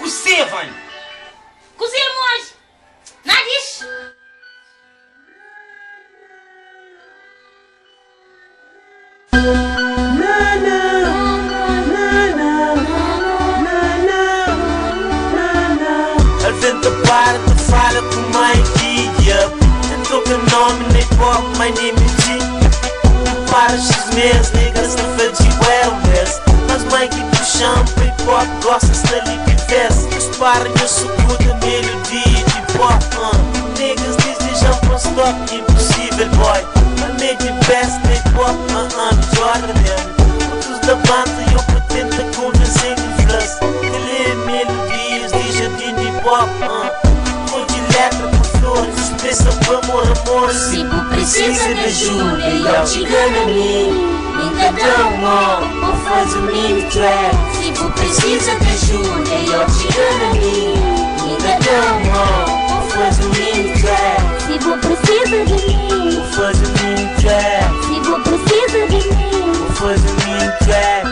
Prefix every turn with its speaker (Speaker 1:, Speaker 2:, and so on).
Speaker 1: Seven.
Speaker 2: Kuzimos. Nadis.
Speaker 1: Alventa para te fala com my guia. Tentou que nome nem pop, my name is G. Para X-Meses, niggas não faz de wellness. Mas mãe que puxam, hip-hop, gosta-se da liquidez. Para eu sucuda melodia de pop. Niggas desejam para stop, impossível boy. I made the best hip-hop, Jordan mesmo. Todos da banda eu pretendo convencer os fãs. Que lê melodias de jardim de pop. Com de letra por flores, expressa por amor.
Speaker 2: Se tu precisa de ajuda e eu te gano a mim. Ainda dou um ou faz um mini track. Se tu precisa de ajuda e eu te gano a mim. Ainda dou um ou faz um mini track. Se tu precisa de mim,
Speaker 1: ou faz um mini track.
Speaker 2: Se tu precisa de mim,
Speaker 1: ou faz um mini track.